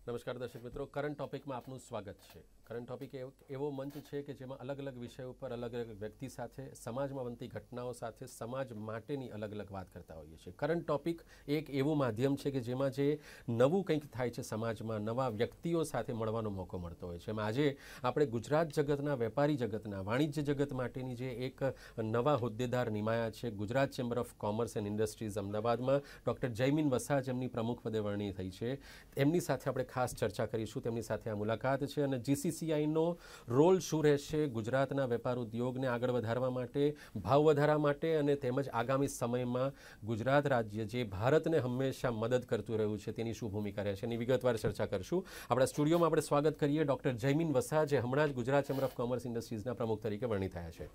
નમસ્કાર દર્શક મિત્રો, કરંટ ટોપિકમાં આપનું સ્વાગત છે. કરંટ ટોપિક એવો મંચ છે કે જેમાં અલગ અલગ વિષયો ઉપર અલગ અલગ વ્યક્તિ સાથે, સમાજમાં બનતી ઘટનાઓ સાથે, સમાજ માટેની અલગ અલગ વાત કરતા હોઈએ છીએ. કરંટ ટોપિક એક એવું માધ્યમ છે કે જેમાં જે નવું કંઈક થાય છે સમાજમાં, નવા વ્યક્તિઓ સાથે મળવાનો મોકો મળતો હોય છે. એમાં આજે આપણે ગુજરાત જગતના, વેપારી જગતના, વાણિજ્ય જગત માટેની જે એક નવા હોદ્દેદાર નિમાયા છે, Gujarat chamber of commerce and industries અમદાવાદમાં ડૉક્ટર જયમીન વસા જેમની પ્રમુખ પદે વરણી થઈ છે, એમની સાથે આપણે ખાસ ચર્ચા કરીશું. તેમની સાથે આ મુલાકાત છે અને જીસીસીઆઈનો રોલ શું રહેશે ગુજરાતના વેપાર ઉદ્યોગને આગળ વધારવા માટે, ભાવ વધારવા માટે અને તેમજ આગામી સમયમાં ગુજરાત રાજ્ય જે ભારતને હંમેશા મદદ કરતું રહ્યું છે તેની શું ભૂમિકા રહેશે એની વિગતવાર ચર્ચા કરશું. આપણા સ્ટુડિયોમાં આપણે સ્વાગત કરીએ ડૉક્ટર જયમીન વસા, જે હમણાં જ ગુજરાત ચેમ્બર ઓફ કોમર્સ ઇન્ડસ્ટ્રીઝના પ્રમુખ તરીકે વરણી થયા છે.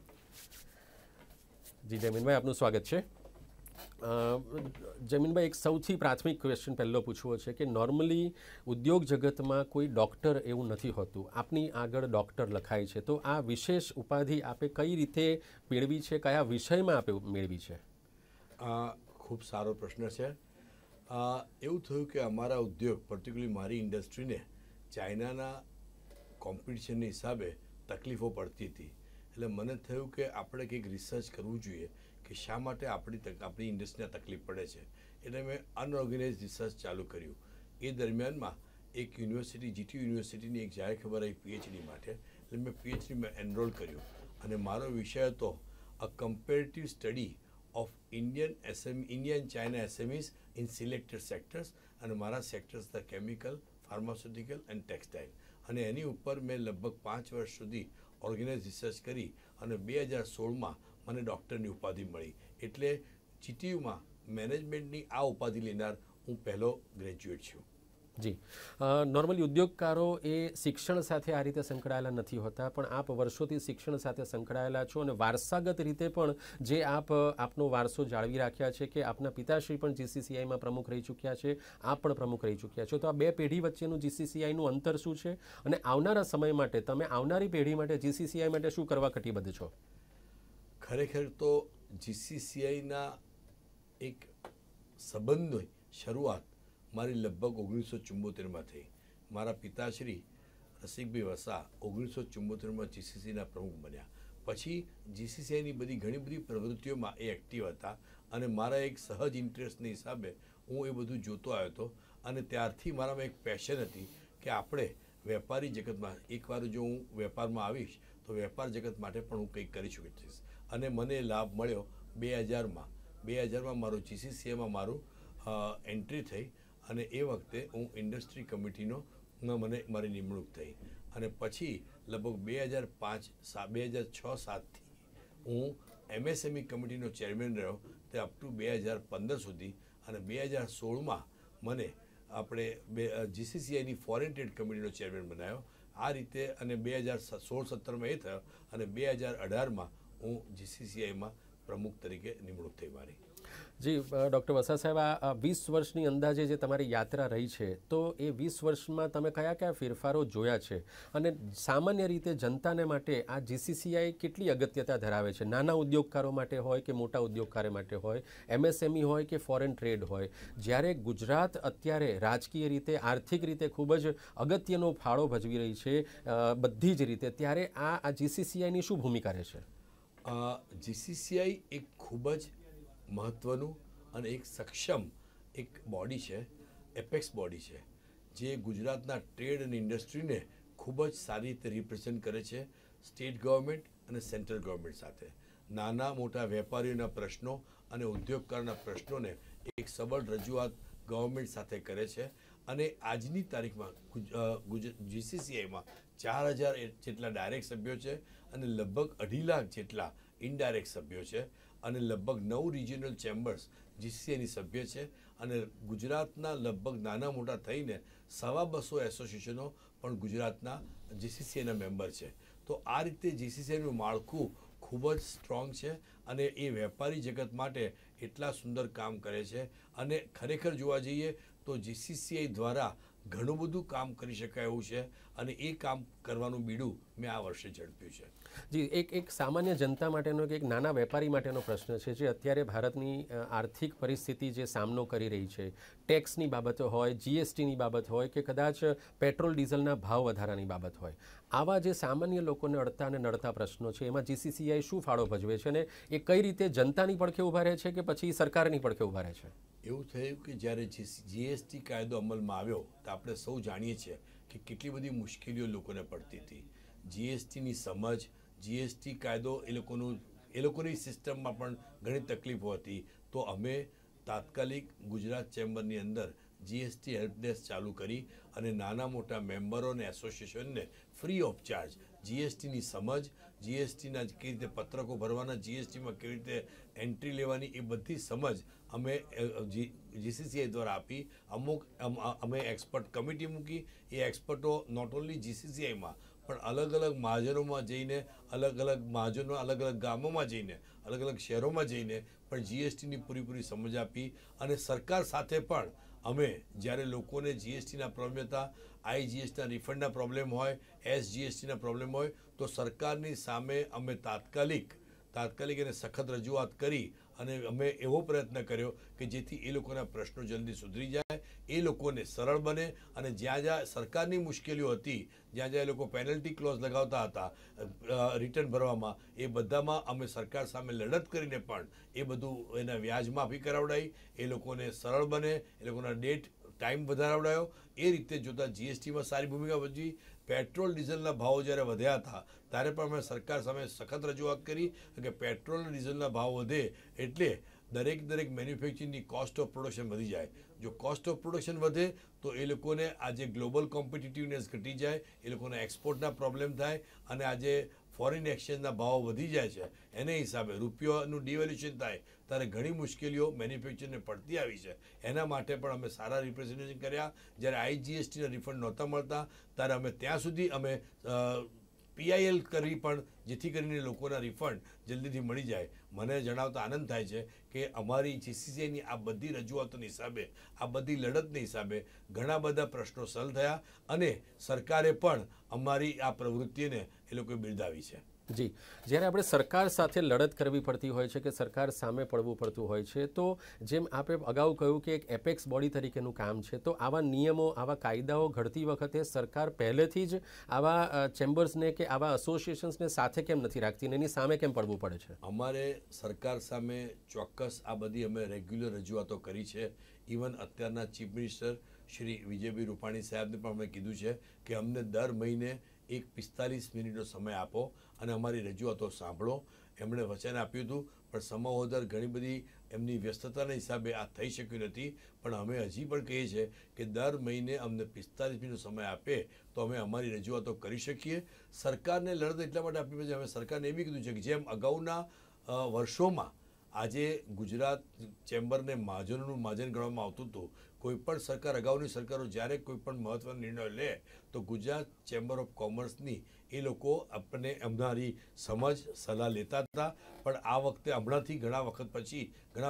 જી જયમીનભાઈ, આપનું સ્વાગત છે. જમીનભાઈ, એક સૌથી પ્રાથમિક ક્વેશ્ચન પહેલો પૂછવો છે કે નોર્મલી ઉદ્યોગ જગતમાં કોઈ ડૉક્ટર એવું નથી હોતું. આપની આગળ ડૉક્ટર લખાય છે, તો આ વિશેષ ઉપાધિ આપે કઈ રીતે મેળવી છે, કયા વિષયમાં આપે મેળવી છે? ખૂબ સારો પ્રશ્ન છે. એવું થયું કે અમારા ઉદ્યોગ, પર્ટિક્યુલરલી મારી ઇન્ડસ્ટ્રીને ચાઇનાના કોમ્પિટિશનની હિસાબે તકલીફો પડતી હતી. એટલે મને થયું કે આપણે કંઈક રિસર્ચ કરવું જોઈએ કે શા માટે આપણી ઇન્ડસ્ટ્રીને તકલીફ પડે છે. એટલે મેં અનઓર્ગેનાઇઝ રિસર્ચ ચાલુ કર્યું. એ દરમિયાનમાં એક યુનિવર્સિટી, જીટી યુનિવર્સિટીની એક જાહેર ખબર આવી પીએચડી માટે. એટલે મેં પીએચડીમાં એનરોલ કર્યું અને મારો વિષય હતો a comparative study of Indian China SMEs in selected sectors. અને મારા સેક્ટર્સ હતા કેમિકલ, ફાર્માસ્યુટિકલ એન્ડ ટેક્સટાઇલ. અને એની ઉપર મેં લગભગ 5 વર્ષ સુધી ઓર્ગેનાઇઝ રિસર્ચ કરી અને 2016માં મને ડૉક્ટરની ઉપાધિ મળી. એટલે જીટીયુમાં મેનેજમેન્ટની આ ઉપાધિ લેનાર હું પહેલો ગ્રેજ્યુએટ છું. જી, નોર્મલી ઉદ્યોગકારો એ શિક્ષણ સાથે આ રીતે સંકળાયેલા નથી હોતા, પણ આપ વર્ષોથી શિક્ષણ સાથે સંકળાયેલા છો અને વારસાગત રીતે પણ જે આપનો વારસો જાળવી રાખ્યા છે કે આપના પિતાશ્રી પણ જીસીસીઆઈમાં પ્રમુખ રહી ચૂક્યા છે, આપ પણ પ્રમુખ રહી ચૂક્યા છો. તો આ બે પેઢી વચ્ચેનું જીસીસીઆઈનું અંતર શું છે અને આવનારા સમય માટે તમે આવનારી પેઢી માટે જીસીસીઆઈ માટે શું કરવા કટિબદ્ધ છો? ખરેખર તો જીસીસીઆઈના એક સંબંધની શરૂઆત મારી લગભગ 1974માં થઈ. મારા પિતાશ્રી રસિકભાઈ વસા 1974માં જીસીસીના પ્રમુખ બન્યા. પછી જીસીસીઆઈની ઘણી બધી પ્રવૃત્તિઓમાં એ એક્ટિવ હતા અને મારા એક સહજ ઇન્ટરેસ્ટની હિસાબે હું એ બધું જોતો આવ્યો હતો. અને ત્યારથી મારામાં એક પેશન હતી કે આપણે વેપારી જગતમાં, એકવાર જો હું વેપારમાં આવીશ તો વેપાર જગત માટે પણ હું કંઈક કરી શકીશ. અને મને લાભ મળ્યો 2000માં મારું જીસીસીઆઈમાં મારું એન્ટ્રી થઈ અને એ વખતે હું ઇન્ડસ્ટ્રી કમિટીમાં મારી નિમણૂક થઈ. અને પછી લગભગ 2006-07થી હું એમએસએમઈ કમિટીનો ચેરમેન રહ્યો, તે અપ ટુ 2015 સુધી. અને 2016માં મને આપણે જીસીસીઆઈની ફોરેન ટ્રેડ કમિટીનો ચેરમેન બનાવ્યો. આ રીતે અને 2016-17માં એ થયો અને 2018માં હું જીસીસીઆઈમાં પ્રમુખ તરીકે નિમણૂક થઈ મારી. જી ડૉક્ટર વસા સાહેબ, આ 20 વર્ષની અંદાજે જે તમારી યાત્રા રહી છે, તો એ 20 વર્ષમાં તમે કયા કયા ફેરફારો જોયા છે અને સામાન્ય રીતે જનતાને માટે આ જીસીસીઆઈ કેટલી અગત્યતા ધરાવે છે? નાના ઉદ્યોગકારો માટે હોય કે મોટા ઉદ્યોગકારો માટે હોય, એમએસએમઈ હોય કે ફોરેન ટ્રેડ હોય, જ્યારે ગુજરાત અત્યારે રાજકીય રીતે, આર્થિક રીતે ખૂબ જ અગત્યનો ફાળો ભજવી રહી છે બધી જ રીતે, ત્યારે આ જીસીસીઆઈની શું ભૂમિકા રહેશે? જીસીસીઆઈ એક ખૂબ જ મહત્ત્વનું અને એક સક્ષમ એક બોડી છે, એપેક્સ બોડી છે, જે ગુજરાતના ટ્રેડ અને ઇન્ડસ્ટ્રીને ખૂબ જ સારી રીતે રિપ્રેઝેન્ટ કરે છે સ્ટેટ ગવર્મેન્ટ અને સેન્ટ્રલ ગવર્મેન્ટ સાથે. નાના મોટા વેપારીઓના પ્રશ્નો અને ઉદ્યોગકારોના પ્રશ્નોને એક સબળ રજૂઆત ગવર્મેન્ટ સાથે કરે છે. અને આજની તારીખમાં જીસીસીઆઈમાં 4000 જેટલા ડાયરેક્ટ સભ્યો છે અને લગભગ 2.5 લાખ જેટલા ઇનડાયરેક્ટ સભ્યો છે અને લગભગ 9 રિજિયનલ ચેમ્બર્સ જીસીસીઆઈની સભ્ય છે. અને ગુજરાતના લગભગ નાના મોટા થઈને 250 એસોસિએશનો પણ ગુજરાતના જીસીસીઆઈના મેમ્બર છે. તો આ રીતે જીસીસીઆઈનું માળખું ખૂબ જ સ્ટ્રોંગ છે અને એ વેપારી જગત માટે એટલા સુંદર કામ કરે છે. અને ખરેખર જોવા જઈએ તો જીસીસીઆઈ દ્વારા ઘણું બધું કામ કરી શકાય એવું છે અને એ કામ કરવાનું બીડું મેં આ વર્ષે ઝડપ્યું છે. જી, એક સામાન્ય જનતા માટેનો એક નાના વેપારી માટેનો પ્રશ્ન છે જે અત્યારે ભારતની આર્થિક પરિસ્થિતિ જે સામનો કરી રહી છે, ટેક્સની બાબતો હોય, જીએસટીની બાબત હોય કે કદાચ પેટ્રોલ ડીઝલના ભાવ વધારાની બાબત હોય, આવા જે સામાન્ય લોકોને અડતા અને નડતા પ્રશ્નો છે એમાં જીસીસીઆઈ શું ફાળો ભજવે છે અને એ કઈ રીતે જનતાની પડખે ઊભા રહે છે કે પછી સરકારની પડખે ઊભા રહે છે? એવું થયું કે જ્યારે જીએસટી કાયદો અમલમાં આવ્યો તો આપણે સૌ જાણીએ છીએ કે કેટલી બધી મુશ્કેલીઓ લોકોને પડતી હતી. જીએસટીની સમજ, જીએસટી કાયદો એ લોકોની સિસ્ટમમાં પણ ઘણી તકલીફો હતી. તો અમે તાત્કાલિક ગુજરાત ચેમ્બરની અંદર જીએસટી હેલ્પ ડેસ્ક ચાલુ કરી અને નાના મોટા મેમ્બરો અને એસોસિએશનને ફ્રી ઓફ ચાર્જ જીએસટીની સમજ, જીએસટીના કેવી રીતે પત્રકો ભરવાના, જીએસટીમાં કેવી રીતે એન્ટ્રી લેવાની, એ બધી સમજ અમે જીસીસીઆઈ દ્વારા આપી. અમે એક્સપર્ટ કમિટી મૂકી. એ એક્સપર્ટો નોટ ઓન્લી જીસીસીઆઈમાં પણ અલગ અલગ મહાજનોમાં જઈને, અલગ અલગ ગામોમાં જઈને, અલગ અલગ શહેરોમાં જઈને પણ જીએસટીની પૂરી સમજ આપી. અને સરકાર સાથે પણ અમે જ્યારે લોકોને જીએસટીના પ્રોબ્લેમ હતા, આઈજીએસટીના રિફંડના પ્રોબ્લેમ હોય, એસજીએસટીના પ્રોબ્લેમ હોય, તો સરકારની સામે અમે તાત્કાલિક એને સખત રજૂઆત કરી અને અમે એવો પ્રયત્ન કર્યો કે જેથી એ લોકોના પ્રશ્નો જલ્દી સુધરી જાય, એ લોકોને સરળ બને અને જ્યાં જ્યાં સરકારની મુશ્કેલીઓ હતી, જ્યાં એ લોકો પેનલ્ટી ક્લોઝ લગાવતા હતા રિટર્ન ભરવામાં, એ બધામાં અમે સરકાર સામે લડત કરીને પણ એ બધું એના વ્યાજ માફી કરાવડાવી, એ લોકોને સરળ બને, એ લોકોના ટાઈમ વધારાવડાયો. એ રીતે જોતાં જીએસટીમાં સારી ભૂમિકા ભજવી. પેટ્રોલ ડીઝલના ભાવો જ્યારે વધ્યા હતા ત્યારે પણ અમે સરકાર સામે સખત રજૂઆત કરી કે પેટ્રોલ ડીઝલના ભાવ વધે એટલે દરેક મેન્યુફેક્ચરિંગની કોસ્ટ ઓફ પ્રોડક્શન વધી જાય. જો કોસ્ટ ઓફ પ્રોડક્શન વધે તો એ લોકોને આજે ગ્લોબલ કોમ્પિટિટિવનેસ ઘટી જાય, એ લોકોને એક્સપોર્ટના પ્રોબ્લેમ થાય અને આજે ફોરેન એક્સચેન્જના ભાવ વધી જાય છે. એને હિસાબે રૂપિયાનું ડિવેલ્યુએશન થાય ત્યારે ઘણી મુશ્કેલીઓ મેન્યુફેક્ચરને પડતી આવી છે. એના માટે પણ અમે સારા રિપ્રેઝન્ટેશન કર્યા. જ્યારે આઈજીએસટીના રિફંડ નહોતા મળતા ત્યારે અમે ત્યાં સુધી અમે પીઆઈએલ કરી પણ જેથી કરીને લોકોના રિફંડ જલ્દીથી મળી જાય. મને જણાવતા આનંદ થાય છે કે અમારી જીસીસીઆઈની આ બધી રજૂઆતોની હિસાબે, આ બધી લડતની હિસાબે ઘણા બધા પ્રશ્નો સલ થયા અને સરકારે પણ અમારી આ પ્રવૃત્તિને એ લોકોએ બિરદાવી છે. જી, જ્યારે આપણે સરકાર સાથે લડત કરવી પડતી હોય છે કે સરકાર સામે પડવું પડતું હોય છે, તો જેમ આપણે અગાઉ કહ્યું કે એક એપેક્સ બોડી તરીકેનું કામ છે, તો આવા નિયમો, આવા કાયદાઓ ઘડતી વખતે સરકાર પહેલેથી જ આવા ચેમ્બર્સને કે આવા એસોસિએશન્સને સાથે કેમ નથી રાખતી ને એની સામે કેમ પડવું પડે છે? અમારે સરકાર સામે ચોક્કસ આ બધી અમે રેગ્યુલર રજૂઆતો કરી છે. ઇવન અત્યારના ચીફ મિનિસ્ટર શ્રી વિજયભાઈ રૂપાણી સાહેબને પણ અમે કીધું છે કે અમને દર મહિને 45 મિનિટનો સમય આપો અને અમારી રજૂઆતો સાંભળો. એમણે વચન આપ્યું હતું પણ સમહોદર ઘણી બધી એમની વ્યસ્તતાના હિસાબે આ થઈ શક્યું નથી. પણ અમે હજી પણ કહીએ છીએ કે દર મહિને અમને 45 મિનિટનો સમય આપે તો અમે અમારી રજૂઆતો કરી શકીએ. સરકારને લડત એટલા માટે આપી છે, અમે સરકારને એ બી કીધું છે કે જેમ અગાઉના વર્ષોમાં આજે ગુજરાત ચેમ્બરને મહાજનોનું મહાજન ગણવામાં આવતું હતું, કોઈપણ સરકાર, અગાઉની સરકારો જ્યારે કોઈ પણ મહત્વનો નિર્ણય લે તો ગુજરાત ચેમ્બર ઓફ કોમર્સની એ લોકો આપણને અમારી સમજ, સલાહ લેતા હતા. પણ આ વખતે હમણાંથી ઘણા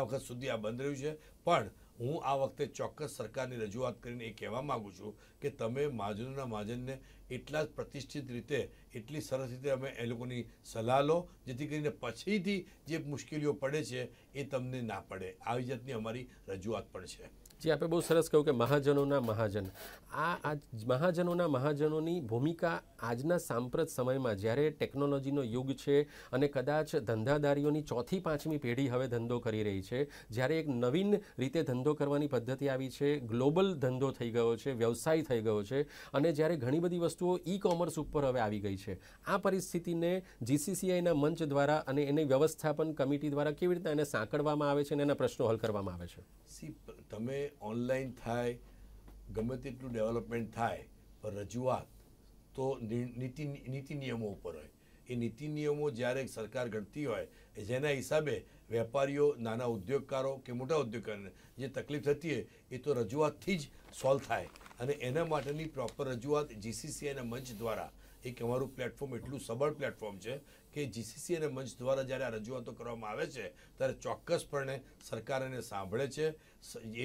વખત સુધી આ બંધ રહ્યું છે. પણ હું આ વખતે ચોક્કસ સરકારની રજૂઆત કરીને એ કહેવા માગું છું કે તમે મહાજનોના મહાજનને એટલા જ પ્રતિષ્ઠિત રીતે, એટલી સરસ રીતે અમે એ લોકોની સલાહ લો જેથી કરીને પછીથી જે મુશ્કેલીઓ પડે છે એ તમને ના પડે. આવી જાતની અમારી રજૂઆત પણ છે. જે આપણે બહુ સરસ કહ્યું કે મહાજનોના મહાજન, આ મહાજનોના મહાજનોની ભૂમિકા આજના સાંપ્રત સમયમાં જ્યારે ટેકનોલોજીનો યુગ છે અને કદાચ ધંધાદારીઓની 4થી 5મી પેઢી હવે ધંધો કરી રહી છે, જ્યારે એક નવીન રીતે ધંધો કરવાની પદ્ધતિ આવી છે, ગ્લોબલ ધંધો થઈ ગયો છે, વ્યવસાય થઈ ગયો છે અને જ્યારે ઘણી બધી વસ્તુઓ ઈ કોમર્સ ઉપર હવે આવી ગઈ છે, આ પરિસ્થિતિને જીસીસીઆઈના મંચ દ્વારા અને એની વ્યવસ્થાપન કમિટી દ્વારા કેવી રીતે એને સાંકળવામાં આવે છે અને એના પ્રશ્નો હલ કરવામાં આવે છે? તમે ઓનલાઈન થાય, ગમે તેટલું ડેવલપમેન્ટ થાય, પણ રજૂઆત તો નીતિ નિયમો ઉપર હોય. એ નીતિ નિયમો જ્યારે સરકાર ઘડતી હોય જેના હિસાબે વેપારીઓ, નાના ઉદ્યોગકારો કે મોટા ઉદ્યોગકારોને જે તકલીફ થતી હોય એ તો રજૂઆતથી જ સોલ્વ થાય. અને એના માટેની પ્રોપર રજૂઆત જીસીસીઆઈના મંચ દ્વારા, એક અમારું પ્લેટફોર્મ એટલું સબળ પ્લેટફોર્મ છે કે જીસીસીઆઈના મંચ દ્વારા જ્યારે આ રજૂઆતો કરવામાં આવે છે ત્યારે ચોક્કસપણે સરકાર એને સાંભળે છે.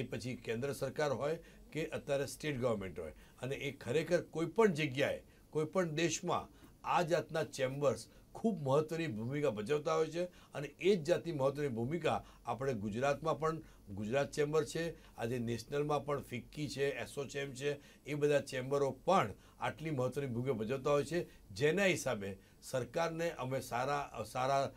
એ પછી કેન્દ્ર સરકાર હોય કે અત્યારે સ્ટેટ ગવર્મેન્ટ હોય, અને એ ખરેખર કોઈ પણ જગ્યાએ કોઈ પણ દેશમાં આ જાતના ચેમ્બર્સ ખૂબ મહત્ત્વની ભૂમિકા ભજવતા હોય છે. અને એ જ જાતની મહત્ત્વની ભૂમિકા આપણે ગુજરાતમાં પણ ગુજરાત ચેમ્બર છે, આજે નેશનલમાં પણ ફિક્કી છે, એસોચેમ છે, એ બધા ચેમ્બરો પણ આટલી મહત્ત્વની ભૂમિકા ભજવતા હોય છે, જેના હિસાબે સરકારને અમે સારા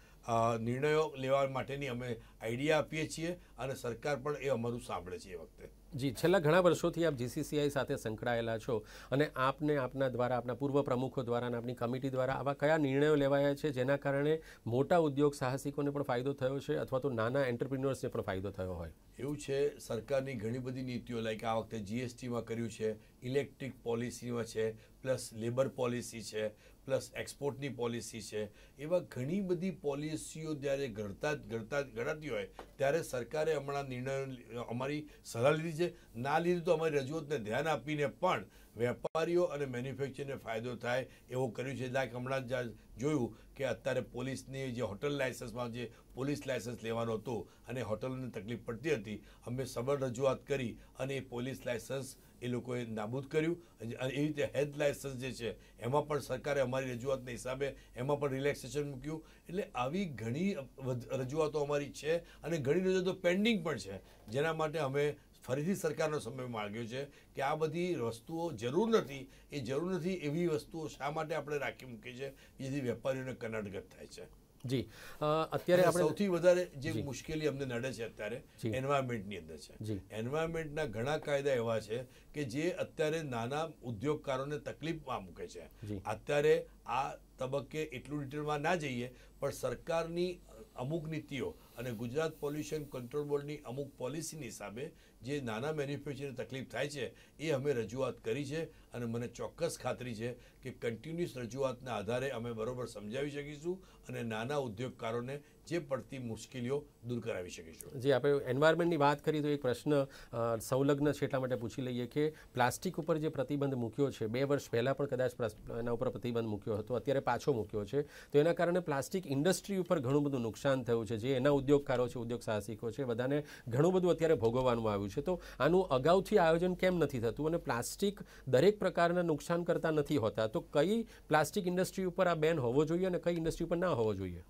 નિર્ણયો લેવા માટેની અમે આઈડિયા આપીએ છીએ, અને સરકાર પણ એ અમારું સાંભળે છે. એ વખતે જી, છેલ્લા ઘણા વર્ષોથી આપ GCCI સાથે સંકળાયેલા છો, અને આપને આપના દ્વારા, આપના પૂર્વ પ્રમુખો દ્વારા અને આપની કમિટી દ્વારા આવા કયા નિર્ણયો લેવાયા છે જેના કારણે મોટા ઉદ્યોગ સાહસિકોને પણ ફાયદો થયો છે, અથવા તો નાના એન્ટરપ્રિન્યોર્સને પણ ફાયદો થયો હોય? એવું છે, સરકારની ઘણી બધી નીતિઓ, લાઈક આ વખતે GSTમાં કર્યું છે, ઇલેક્ટ્રિક પોલિસીમાં છે, પ્લસ લેબર પોલિસી છે, પ્લસ એક્સપોર્ટની પોલિસી છે. એવા ઘણી બધી પોલિસીઓ જ્યારે ઘડાતી હોય ત્યારે સરકારે હમણાં નિર્ણયો, અમારી સલાહ લીધી છે. ના લીધી તો અમારી રજૂઆતને ધ્યાન આપીને પણ વેપારીઓ અને મેન્યુફેક્ચરને ફાયદો થાય એવું કર્યું છે. લાઈક હમણાં જ જોયું કે અત્યારે પોલીસની જે હોટલ લાઇસન્સમાં જે પોલીસ લાઇસન્સ લેવાનું હતું અને હોટલને તકલીફ પડતી હતી, અમે સબળ રજૂઆત કરી અને એ પોલીસ લાઇસન્સ એ લોકોએ નાબૂદ કર્યું. અને એવી રીતે હેલ્થ લાઇસન્સ જે છે એમાં પણ સરકારે અમારી રજૂઆતના હિસાબે એમાં પણ રિલેક્સેશન મૂક્યું. એટલે આવી ઘણી રજૂઆતો અમારી છે, અને ઘણી રજૂઆતો પેન્ડિંગ પણ છે, જેના માટે અમે ફરીથી સરકારનો સમય માંગ્યો છે કે આ બધી વસ્તુઓ જરૂર નથી, એ જરૂર નથી એવી વસ્તુઓ શા માટે આપણે રાખી મૂકી છે જેથી વેપારીઓને કનડગત થાય છે. જી, અત્યારે આપણે સૌથી વધારે જે મુશ્કેલી અમને નડે છે અત્યારે એન્વાયરમેન્ટની અંદર છે. એન્વાયરમેન્ટના ઘણા કાયદા એવા છે કે જે અત્યારે નાના ઉદ્યોગકારોને તકલીફમાં મૂકે છે. અત્યારે આ તબક્કે એટલું ડિટેલમાં ના જઈએ, પણ સરકારની અમુક નીતિઓ અને ગુજરાત પોલ્યુશન કંટ્રોલ બોર્ડની અમુક પોલિસીની હિસાબે જે નાના મેન્યુફેક્ચરને તકલીફ થાય છે એ અમે રજૂઆત કરી છે, અને મને ચોક્કસ ખાતરી છે કે કન્ટિન્યુઅસ રજૂઆતના આધારે અમે બરોબર સમજાવી શકીશું અને નાના ઉદ્યોગકારોને જે પડતી મુશ્કેલીઓ દૂર કરાવી શકીશું. જે આપણે એન્વાયરમેન્ટની વાત કરી તો એક પ્રશ્ન સંલગ્ન છે એટલા માટે પૂછી લઈએ કે પ્લાસ્ટિક ઉપર જે પ્રતિબંધ મૂક્યો છે, 2 વર્ષ પહેલાં પણ કદાચ એના ઉપર પ્રતિબંધ મૂક્યો હતો, અત્યારે પાછો મૂક્યો છે, તો એના કારણે પ્લાસ્ટિક ઇન્ડસ્ટ્રી ઉપર ઘણું બધું નુકસાન થયું છે. જે એના ઉદ્યોગકારો છે, ઉદ્યોગ સાહસિકો છે, બધાને ઘણું બધું અત્યારે ભોગવવાનું આવ્યું છે. તો આનું અગાઉથી આયોજન કેમ નથી થતું, અને પ્લાસ્ટિક દરેક પ્રકારના નુકસાન કરતા નથી હોતા, તો કઈ પ્લાસ્ટિક ઇન્ડસ્ટ્રી ઉપર આ બેન હોવો જોઈએ અને કઈ ઇન્ડસ્ટ્રી ઉપર ના હોવો જોઈએ?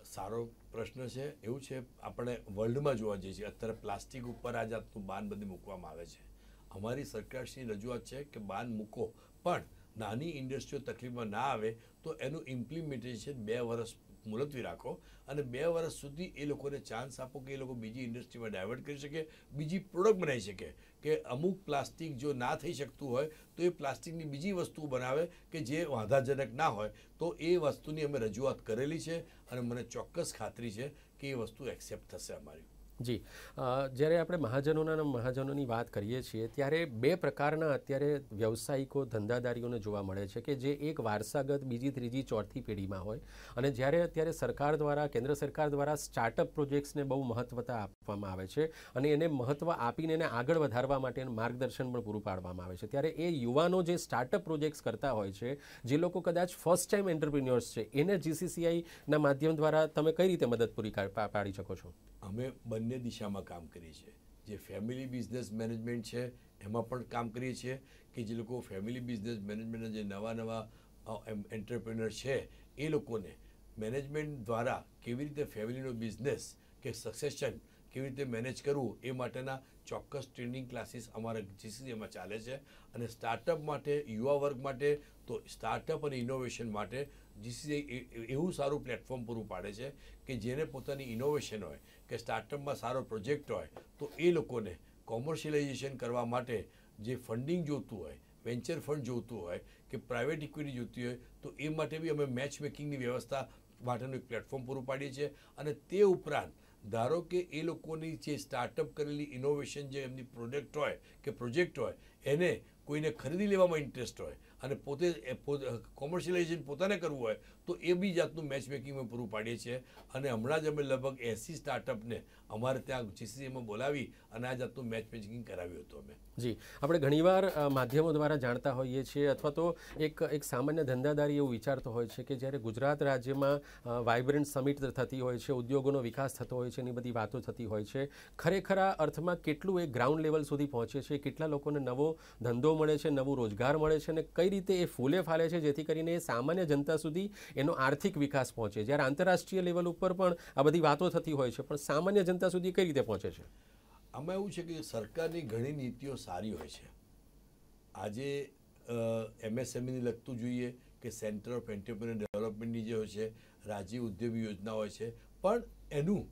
સારો પ્રશ્ન છે. એવું છે, આપણે વર્લ્ડમાં જોવા જઈએ છીએ અત્યારે પ્લાસ્ટિક ઉપર આ જાતનું બાન બધી મૂકવામાં આવે છે. અમારી સરકારશ્રીની રજૂઆત છે કે બાન મૂકો, પણ નાની ઇન્ડસ્ટ્રીઓ તકલીફમાં ના આવે તો એનું ઇમ્પ્લિમેન્ટેશન 2 વર્ષ મુલતવી રાખો, અને 2 વર્ષ સુધી એ લોકોને ચાન્સ આપો કે એ લોકો બીજી ઇન્ડસ્ટ્રીમાં ડાયવર્ટ કરી શકે, બીજી પ્રોડક્ટ બનાવી શકે. કે અમુક પ્લાસ્ટિક જો ના થઈ શકતું હોય તો એ પ્લાસ્ટિકની બીજી વસ્તુ બનાવે કે જે વાંધાજનક ના હોય. તો એ વસ્તુની અમે રજૂઆત કરેલી છે, અને મને ચોક્કસ ખાતરી છે કે એ વસ્તુ એક્સેપ્ટ થશે અમારી. જી, જ્યારે આપણે મહાજનોની વાત કરીએ છીએ ત્યારે 2 પ્રકારના અત્યારે વ્યવસાયિકો, ધંધાદારીઓને જોવા મળે છે કે જે એક વારસાગત, બીજી, ત્રીજી, ચોથી પેઢીમાં હોય, અને જ્યારે અત્યારે સરકાર દ્વારા, કેન્દ્ર સરકાર દ્વારા સ્ટાર્ટઅપ પ્રોજેક્ટ્સને બહુ મહત્વતા આપવામાં આવે છે, અને એને મહત્વ આપીને એને આગળ વધારવા માટે માર્ગદર્શન પણ પૂરું પાડવામાં આવે છે. ત્યારે એ યુવાનો જે સ્ટાર્ટઅપ પ્રોજેક્ટ્સ કરતા હોય છે, જે લોકો કદાચ ફર્સ્ટ ટાઈમ એન્ટરપ્રિન્યોર્સ છે, એને GCCIના માધ્યમ દ્વારા તમે કઈ રીતે મદદ પૂરી પાડી શકો છો? અમે બંને દિશામાં કામ કરીએ છીએ. જે ફેમિલી બિઝનેસ મેનેજમેન્ટ છે એમાં પણ કામ કરીએ છીએ કે જે લોકો ફેમિલી બિઝનેસ મેનેજમેન્ટના જે નવા એન્ટરપ્રેન્યોર છે એ લોકોને મેનેજમેન્ટ દ્વારા કેવી રીતે ફેમિલીનો બિઝનેસ કે સક્સેશન કેવી રીતે મેનેજ કરવું એ માટેના ચોક્કસ ટ્રેનિંગ ક્લાસીસ અમારા GCCIમાં ચાલે છે. અને સ્ટાર્ટઅપ માટે, યુવા વર્ગ માટે, તો સ્ટાર્ટઅપ અને ઇનોવેશન માટે GCCI એવું સારું પ્લેટફોર્મ પૂરું પાડે છે કે જેને પોતાની ઇનોવેશન હોય કે સ્ટાર્ટઅપમાં સારો પ્રોજેક્ટ હોય તો એ લોકોને કોમર્શિયલાઇઝેશન કરવા માટે જે ફંડિંગ જોતું હોય, વેન્ચર ફંડ જોતું હોય કે પ્રાઇવેટ ઇક્વિટી જોતી હોય, તો એ માટે બી અમે મેચ મેકિંગની વ્યવસ્થા માટેનું એક પ્લેટફોર્મ પૂરું પાડીએ છીએ. અને તે ઉપરાંત ધારો કે એ લોકોની જે સ્ટાર્ટઅપ કરેલી ઇનોવેશન જે એમની પ્રોડક્ટ હોય કે પ્રોજેક્ટ હોય એને કોઈને ખરીદી લેવામાં ઇન્ટરેસ્ટ હોય અને પોતે કોમર્શિયલાઇઝેશન પોતાને કરવું હોય તો એ બી જાતનું મેચ મેકિંગમાં પૂરું પાડીએ છીએ. અને હમણાં જ અમે લગભગ 80 સ્ટાર્ટઅપને અમારે ત્યાં GCCમાં બોલાવી અને આ જાતનું મેચ મેકિંગ કરાવ્યું હતું અમે. જી, આપણે ઘણીવાર માધ્યમો દ્વારા જાણતા હોઈએ છીએ અથવા તો એક સામાન્ય ધંધાદારી એવું વિચારતો હોય છે કે જ્યારે ગુજરાત રાજ્યમાં વાઇબ્રન્ટ સમિટ થતી હોય છે, ઉદ્યોગોનો વિકાસ થતો હોય છે, એની બધી વાતો થતી હોય છે, ખરેખર આ અર્થમાં કેટલું એ ગ્રાઉન્ડ લેવલ સુધી પહોંચે છે, કેટલા લોકોને નવો ધંધો મળે છે, નવું રોજગાર મળે છે અને કઈ રીતે એ ફૂલે ફાલે છે જેથી કરીને એ સામાન્ય જનતા સુધી એનો આર્થિક વિકાસ પહોંચે. જ્યારે આંતરરાષ્ટ્રીય લેવલ ઉપર પણ આ બધી વાતો થતી હોય છે, પણ સામાન્ય જનતા સુધી કઈ રીતે પહોંચે છે? આમાં એવું છે કે સરકારની ઘણી નીતિઓ સારી હોય છે. આજે MSMEને લગતું જોઈએ કે સેન્ટર ઓફ એન્ટરપ્રિન્યોર ડેવલપમેન્ટની જે હોય છે, રાજ્ય ઉદ્યોગ યોજના હોય છે, પણ એનું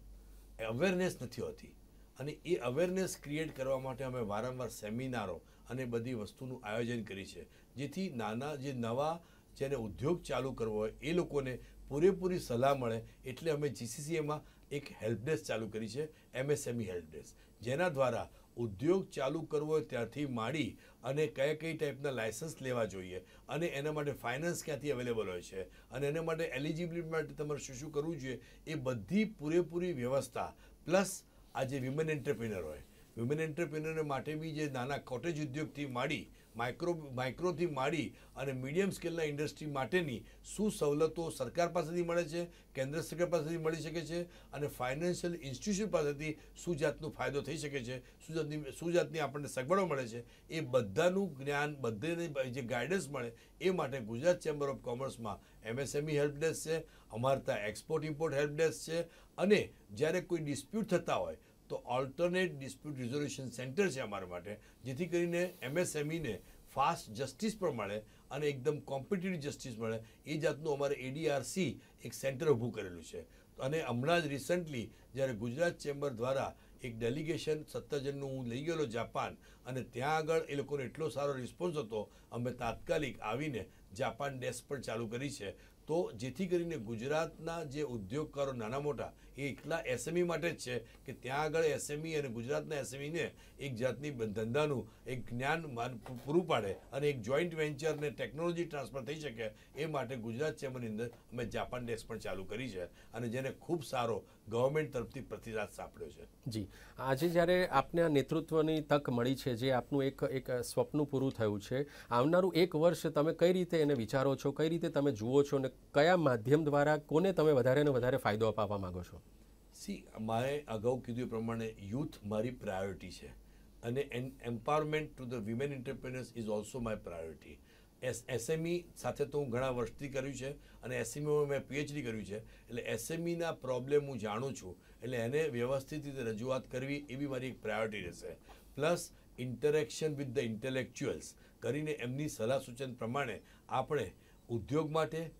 અવેરનેસ નથી હોતી. અને એ અવેરનેસ ક્રિએટ કરવા માટે અમે વારંવાર સેમિનારો અને બધી વસ્તુનું આયોજન કરી છે, જેથી નાના જે નવા જેને ઉદ્યોગ ચાલુ કરવો હોય એ લોકોને પૂરેપૂરી સલાહ મળે. એટલે અમે GCCમાં એક હેલ્પડેસ્ક ચાલુ કરી છે, MSME હેલ્પડેસ્ક, જેના દ્વારા ઉદ્યોગ ચાલુ કરવો હોય ત્યાંથી માંડી અને કઈ ટાઈપના લાયસન્સ લેવા જોઈએ અને એના માટે ફાઇનાન્સ ક્યાંથી અવેલેબલ હોય છે અને એના માટે એલિજિબિલિટી માટે તમારે શું કરવું જોઈએ એ બધી પૂરેપૂરી વ્યવસ્થા. પ્લસ આજે વિમેન એન્ટરપ્રિનર હોય, વિમેન એન્ટરપ્રિનર માટે બી જે નાના કોટેજ ઉદ્યોગથી માંડી માઇક્રોથી માંડી અને મીડિયમ સ્કેલના ઇન્ડસ્ટ્રી માટેની શું સવલતો સરકાર પાસેથી મળે છે, કેન્દ્ર સરકાર પાસેથી મળી શકે છે અને ફાઇનાન્શિયલ ઇન્સ્ટિટ્યૂશન પાસેથી શું જાતનો ફાયદો થઈ શકે છે, શું જાતની આપણને સગવડો મળે છે, એ બધાનું જ્ઞાન, બધાને જે ગાઈડન્સ મળે એ માટે Gujarat chamber of કોમર્સમાં MSME helpdesk છે, અમારે ત્યાં એક્સપોર્ટ ઇમ્પોર્ટ હેલ્પડેસ્ક છે. અને જ્યારે કોઈ ડિસ્પ્યુટ થતા હોય તો ઓલ્ટરનેટ ડિસ્પ્યુટ રિઝોલ્યુશન સેન્ટર છે અમારા માટે, જેથી કરીને MSMEને ફાસ્ટ જસ્ટિસ પણ મળે અને એકદમ કોમ્પિટિટિવ જસ્ટિસ મળે. એ જાતનું અમારે ADRC એક સેન્ટર ઊભું કરેલું છે. અને હમણાં જ રિસન્ટલી જ્યારે ગુજરાત ચેમ્બર દ્વારા એક ડેલિગેશન 17 જણનું હું લઈ ગયેલો જાપાન, અને ત્યાં આગળ એ લોકોનો એટલો સારો રિસ્પોન્સ હતો, અમે તાત્કાલિક આવીને જાપાન ડેસ્ક પણ ચાલુ કરી છે. તો જેથી કરીને ગુજરાતના જે ઉદ્યોગકારો નાના મોટા એ એકલા SME માટે જ છે કે ત્યાં આગળ SME અને ગુજરાતના SMEને એક જાતની ધંધાનું એક જ્ઞાન પૂરું પાડે અને એક જોઈન્ટ વેન્ચર ને ટેકનોલોજી ટ્રાન્સફર થઈ શકે એ માટે ગુજરાત ચેમ્બરની અંદર અમે જાપાન ડેસ્ક પણ ચાલુ કરી છે અને જેને ખૂબ સારો ગવર્મેન્ટ તરફથી પ્રતિસાદ સાંપડ્યો છે. જી, આજે જ્યારે આપને આ નેતૃત્વની તક મળી છે, જે આપનું એક સ્વપ્ન પૂરું થયું છે, આવનારું 1 વર્ષ તમે કઈ રીતે એને વિચારો છો, કઈ રીતે તમે જુઓ છો અને કયા માધ્યમ દ્વારા કોને તમે વધારે ને વધારે ફાયદો અપાવવા માંગો છો? મારે અગાઉ કીધું એ પ્રમાણે યુથ મારી પ્રાયોરિટી છે અને empowerment to the women entrepreneurs is also my priority. SME સાથે તો હું ઘણા વર્ષથી કર્યું છે અને SMEમાં મેં PhD કર્યું છે, એટલે SMEના પ્રોબ્લેમ હું જાણું છું, એટલે એને વ્યવસ્થિત રીતે રજૂઆત કરવી એ બી મારી એક પ્રાયોરિટી રહેશે. પ્લસ ઇન્ટરેક્શન વિથ ધ ઇન્ટેલેક્ચ્યુઅલ્સ કરીને એમની સલાહ સૂચન પ્રમાણે આપણે ઉદ્યોગ માટે,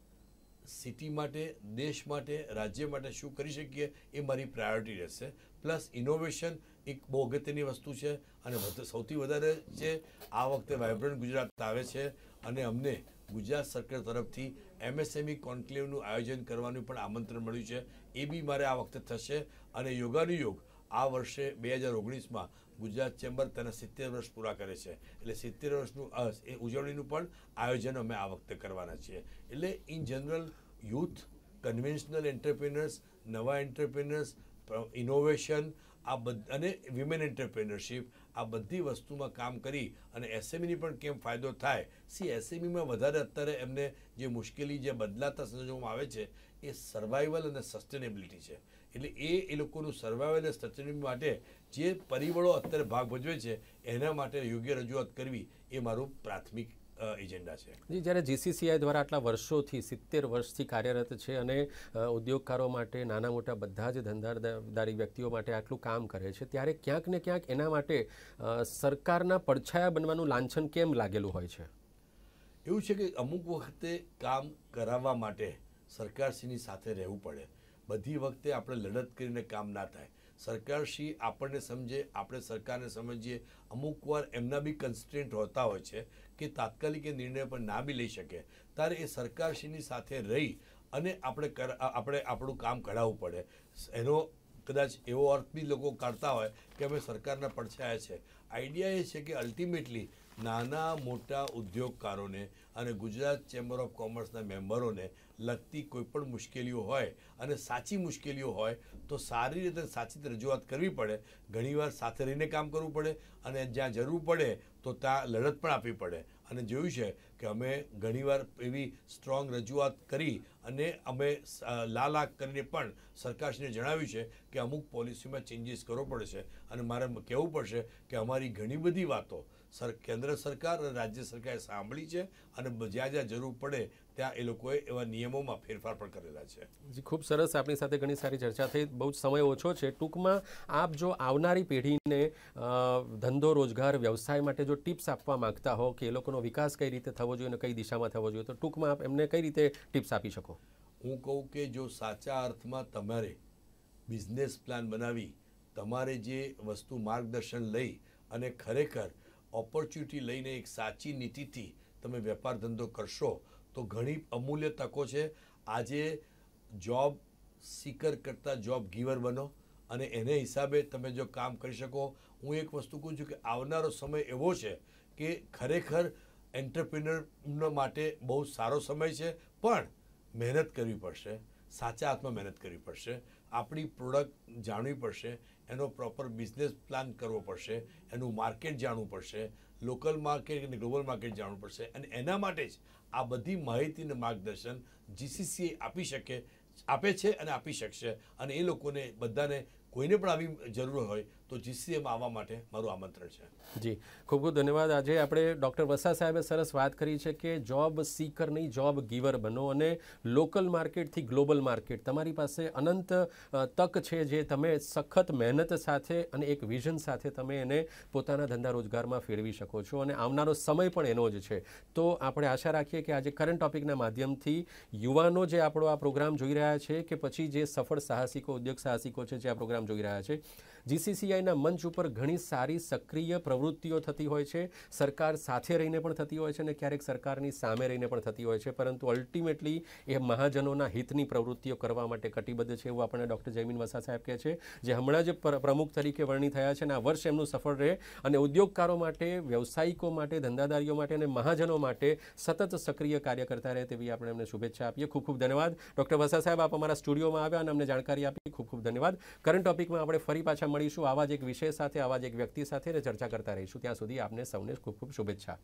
સિટી માટે, દેશ માટે, રાજ્ય માટે શું કરી શકીએ એ મારી પ્રાયોરિટી રહેશે. પ્લસ ઇનોવેશન એક બહુ અગત્યની વસ્તુ છે અને સૌથી વધારે છે આ વખતે વાઇબ્રન્ટ ગુજરાત આવે છે અને અમને ગુજરાત સરકાર તરફથી MSME કોન્ક્લેવનું આયોજન કરવાનું પણ આમંત્રણ મળ્યું છે. એ બી મારે આ વખતે થશે અને યોગાનુયોગ આ વર્ષે 2019માં ગુજરાત ચેમ્બર તેના 70 વર્ષ પૂરા કરે છે, એટલે 70 વર્ષનું ઉજવણીનું પણ આયોજન અમે આ વખતે કરવાના છીએ. એટલે in general youth, conventional entrepreneurs, નવા એન્ટરપ્રિનર્સ, ઇનોવેશન અને વિમેન એન્ટરપ્રિનરશિપ આ બધી વસ્તુમાં કામ કરી અને SMEની પણ કેમ ફાયદો થાય. SMEમાં વધારે અત્યારે એમને જે મુશ્કેલી જે બદલાતા સંજોગોમાં આવે છે એ સર્વાઈવલ અને સસ્ટેનેબિલિટી છે. એટલે એ લોકોનું સર્વાઈવલ અને સસ્ટેનેબિલિટી માટે જે પરિબળો અત્યારે ભાગ ભજવે છે એના માટે યોગ્ય રજૂઆત કરવી એ મારું પ્રાથમિક એજન્ડા છે. જી, જ્યારે GCCI દ્વારા આટલા વર્ષોથી 70 વર્ષથી કાર્યરત છે અને ઉદ્યોગકારો માટે, નાના મોટા બધા જ ધંધાદારી વ્યક્તિઓ માટે આટલું કામ કરે છે, ત્યારે ક્યાંક ને ક્યાંક એના માટે સરકારના પડછાયા બનવાનું લાંછન કેમ લાગેલું હોય છે? એવું છે કે અમુક વખતે કામ કરાવવા માટે સરકારશ્રીની સાથે રહેવું પડે. બધી વખતે આપણે લડત કરીને કામ ના થાય. સરકારશ્રી આપણને સમજે, આપણે સરકારને સમજીએ. અમુક વાર એમના બી કન્સ્ટ્રેન્ટ હોતા હોય છે કે તાત્કાલિક નિર્ણય પણ ના બી લઈ શકે, ત્યારે એ સરકારશ્રીની સાથે રહી અને આપણે આપણું કામ કઢાવવું પડે. એનો કદાચ એવો અર્થ બી લોકો કાઢતા હોય કે અમે સરકારના પડછાયા છે. આઈડિયા એ છે કે અલ્ટિમેટલી નાના મોટા ઉદ્યોગકારોને અને ગુજરાત ચેમ્બર ઓફ કોમર્સના મેમ્બરોને લગતી કોઈ પણ મુશ્કેલીઓ હોય અને સાચી મુશ્કેલીઓ હોય તો સારી રીતે સાચી રજૂઆત કરવી પડે. ઘણીવાર સાથે રહીને કામ કરવું પડે અને જ્યાં જરૂર પડે તો ત્યાં લડત પણ આપવી પડે. અને જોયું છે કે અમે ઘણીવાર એવી સ્ટ્રોંગ રજૂઆત કરી અને અમે લાખ કરીને પણ સરકારશ્રીને જણાવ્યું છે કે અમુક પોલિસીમાં ચેન્જીસ કરવો પડશે. અને મારે કહેવું પડશે કે અમારી ઘણી બધી વાતો કેન્દ્ર સરકાર અને રાજ્ય સરકારે સાંભળી છે અને જ્યાં જ્યાં જરૂર પડે ત્યાં એ લોકોએ એવા નિયમોમાં ફેરફાર પણ કરેલા છે. જી, ખૂબ સરસ. આપણી સાથે ઘણી સારી ચર્ચા થઈ. બહુ જ સમય ઓછો છે. ટૂંકમાં આપ જો આવનારી પેઢીને ધંધો રોજગાર વ્યવસાય માટે જો ટિપ્સ આપવા માંગતા હો કે એ લોકોનો વિકાસ કઈ રીતે થવો જોઈએ અને કઈ દિશામાં થવો જોઈએ, તો ટૂંકમાં આપ એમને કઈ રીતે ટિપ્સ આપી શકો? હું કહું કે જો સાચા અર્થમાં તમારે બિઝનેસ પ્લાન બનાવી તમારે જે વસ્તુ માર્ગદર્શન લઈ અને ખરેખર ઓપોર્ચ્યુનિટી લઈને એક સાચી નીતિથી તમે વેપાર ધંધો કરશો તો ઘણી અમૂલ્ય તકો છે. આજે જોબ સીકર કરતાં જોબ ગીવર બનો અને એને હિસાબે તમે જો કામ કરી શકો. હું એક વસ્તુ કહું છું કે આવનારો સમય એવો છે કે ખરેખર એન્ટરપ્રિન્યોર માટે બહુ સારો સમય છે, પણ મહેનત કરવી પડશે, સાચા હાથમાં મહેનત કરવી પડશે. આપણી પ્રોડક્ટ જાણવી પડશે, એનો પ્રોપર બિઝનેસ પ્લાન કરવો પડશે, એનું માર્કેટ જાણવું પડશે, લોકલ માર્કેટ અને ગ્લોબલ માર્કેટ જાણવું પડશે. અને એના માટે જ આ બધી માહિતી અને માર્ગદર્શન GCCA આપે છે અને આપી શકશે. અને એ લોકોને બધાને કોઈને પણ આવી જરૂર હોય તો GCCAમાં આવવા માટે મારું આમંત્રણ છે. જી, ખૂબ ખૂબ ધન્યવાદ. આજે આપણે ડૉક્ટર વસા સાહેબે સરસ વાત કરી છે કે જોબ સીકર નહીં, જોબ ગીવર બનો અને લોકલ માર્કેટથી ગ્લોબલ માર્કેટ તમારી પાસે અનંત તક છે જે તમે સખત મહેનત સાથે અને એક વિઝન સાથે તમે એને પોતાના ધંધા રોજગારમાં ફેરવી શકો છો અને આવનારો સમય પણ એનો જ છે. તો આપણે આશા રાખીએ કે આજે કરંટ ટોપિકના માધ્યમથી યુવાનો જે આપણો આ પ્રોગ્રામ જોઈ રહ્યા છે કે પછી જે સફળ સાહસિકો, ઉદ્યોગ સાહસિકો છે જે આ પ્રોગ્રામ જોઈ રહ્યા છે, GCCIના મંચ ઉપર ઘણી સારી સક્રિય પ્રવૃત્તિઓ થતી હોય છે. સરકાર સાથે રહીને પણ થતી હોય છે અને ક્યારેક સરકારની સામે રહીને પણ થતી હોય છે, પરંતુ અલ્ટિમેટલી એ મહાજનોના હિતની પ્રવૃત્તિઓ કરવા માટે કટિબદ્ધ છે, એવું આપણને ડૉક્ટર જયમીન વસા સાહેબ કહે છે, જે હમણાં જ પ્રમુખ તરીકે વરણી થયા છે અને આ વર્ષ એમનું સફળ રહે અને ઉદ્યોગકારો માટે, વ્યવસાયિકો માટે, ધંધાદારીઓ માટે અને મહાજનો માટે સતત સક્રિય કાર્ય કરતા રહે તેવી આપણે એમને શુભેચ્છા આપીએ. ખૂબ ખૂબ ધન્યવાદ ડૉક્ટર વસા સાહેબ, આપ અમારા સ્ટુડિયોમાં આવ્યા અને અમને જાણકારી આપી. ખૂબ ખૂબ ધન્યવાદ. કરંટ ટોપિકમાં આપણે ફરી પાછા મળીશું આવા જ એક વિષય સાથે, આવા જ એક વ્યક્તિ સાથે ચર્ચા કરતા રહીશું. ત્યાં સુધી આપને સૌને ખૂબ ખૂબ શુભેચ્છા.